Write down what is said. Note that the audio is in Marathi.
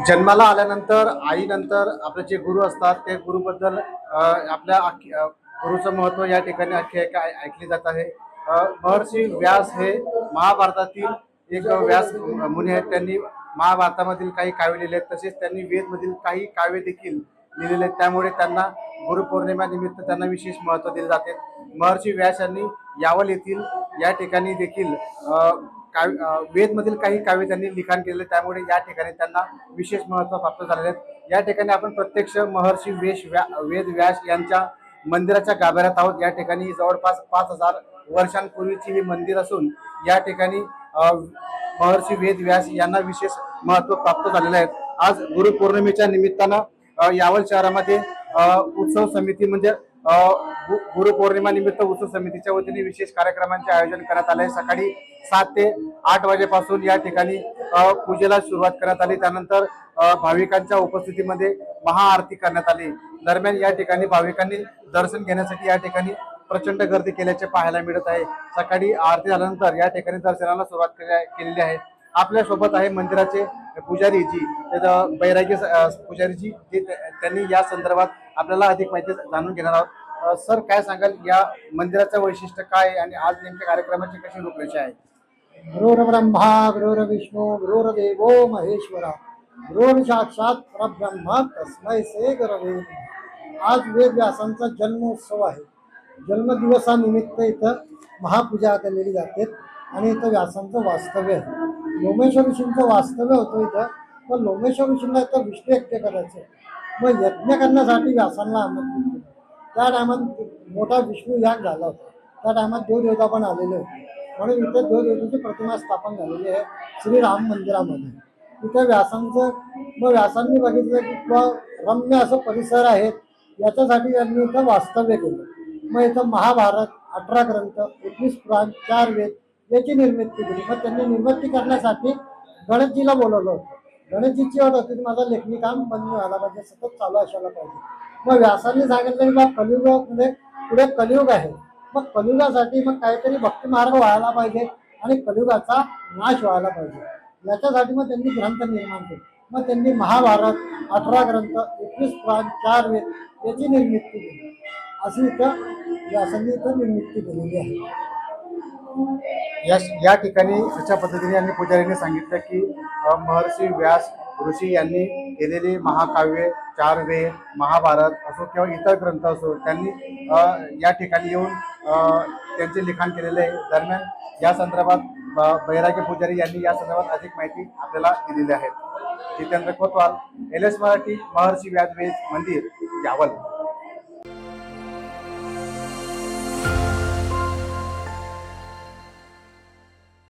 जन्माला आल्यानंतर आईनंतर आपले जे गुरु असतात ते गुरुबद्दल आपल्या गुरुचं महत्त्व या ठिकाणी ऐकली जात आहे। महर्षी व्यास हे महाभारतातील एक व्यास मुनी आहेत। त्यांनी महाभारतामधील काही काव्य लिहिले आहेत, तसेच त्यांनी वेदमधील काही काव्य देखील लिहिलेले आहेत। त्यामुळे त्यांना गुरुपौर्णिमा निमित्त त्यांना विशेष महत्त्व दिले जाते। महर्षी व्यास यांनी यावल येथील या ठिकाणी देखील वेदमधील काही काव्य त्यांनी लिखाण केलेले, त्यामुळे या ठिकाणी त्यांना विशेष महत्त्व प्राप्त झालेले आहे। या ठिकाणी आपण प्रत्यक्ष महर्षी वेद व्यास यांच्या मंदिराच्या गाभाऱ्यात आहोत। या ठिकाणी जवळपास 5000 वर्षांपूर्वीची ही मंदिर असून या ठिकाणी महर्षी वेद व्यास यांना विशेष महत्त्व प्राप्त झालेले आहे। आज गुरुपौर्णिमेच्या निमित्तानं यावल शहरामध्ये उत्सव समिती म्हणजे गुरुपौर्णिमा निमित्त उत्सव समितीच्या वतीने विशेष कार्यक्रमांचे आयोजन करण्यात आले। सकाळी 7 ते 8 वाजेपासून या ठिकाणी पूजेला सुरुवात करण्यात आली। त्यानंतर भाविकांच्या उपस्थितीमध्ये महाआरती करण्यात आली। दरम्यान या ठिकाणी भाविकांनी दर्शन घेण्यासाठी या ठिकाणी प्रचंड गर्दी केल्याचे पाहायला मिळत आहे। सकाळी आरती झाल्यानंतर या ठिकाणी दर्शनाला सुरुवात केलेली आहे। आपल्या सोबत आहे मंदिराचे पुजारी जी बैरागी पुजारी जी, त्यांनी या संदर्भात आपल्याला अधिक माहिती जाणून घेणार आहोत। सर, काय सांगाल, या मंदिराचं वैशिष्ट्य काय आणि आज नेमक्या कार्यक्रमाची कशी रूपरेषा आहे? गुरुर्ब्रह्मा गुरुर्विष्णू गुरुर्देवो महेश्वरा गुरुर् साक्षात परब्रह्म तस्मै श्री गुरवे नमः। आज वेद व्यासांचा जन्मोत्सव आहे। जन्मदिवसानिमित्त इथं महापूजा केलेली जाते आणि इथं व्यासांचं वास्तव्य आहे। लोमेश्वर ऋषींचं वास्तव्य होतं इथं, पण लोमेश्वर ऋषींना इथं विष्णू यज्ञ करायचं, मग यज्ञ करण्यासाठी व्यासांना आमंत्रित केलं। त्या टायमात मोठा विष्णू याग झाला होता। त्या टायमात देवदेवता पण आलेले होते, म्हणून इथे देवदेवतेची प्रतिमा स्थापन झालेली आहे श्रीराम मंदिरामध्ये। इथे व्यासांनी बघितलं की रम्य असं परिसर आहे, याच्यासाठी त्यांनी इथं वास्तव्य केलं। मग इथं महाभारत, 18 ग्रंथ, 21 पुराण, 4 वेद याची निर्मिती केली। मग त्यांनी निर्मिती करण्यासाठी गणेशजीला बोलवलं होतं। गणेशजीची अट होती की माझं लेखणी काम बंद व्हायला पाहिजे, सतत चालू असायला पाहिजे। मग व्यासांनी सांगितलं की बा कलियुगामध्ये पुढे कलियुग आहे, मग कलियुगासाठी मग काहीतरी भक्ती मार्ग व्हायला पाहिजे आणि कलियुगाचा नाश व्हायला पाहिजे। याच्यासाठी मग त्यांनी ग्रंथ निर्माण केले। मग त्यांनी महाभारत, 18 ग्रंथ, 21 पुराण, 4 वेद याची निर्मिती केली। अशी इथं व्यासांनी इथं निर्मिती केलेली आहे। या ठिकाणी अशा पद्धतीने यांनी पुजारीने सांगितलं की महर्षी व्यास ऋषी यांनी केलेली महाकाव्ये, 4 वेद, महाभारत असो किंवा इतर ग्रंथ असो, त्यांनी या ठिकाणी येऊन त्यांचे लिखाण केलेले आहे। दरम्यान या संदर्भात बैरागी पुजारी यांनी या संदर्भात अधिक माहिती आपल्याला दिलेली आहे। जितेंद्र कोतवाल, LS मराठी, महर्षी व्यास मंदिर, यावल।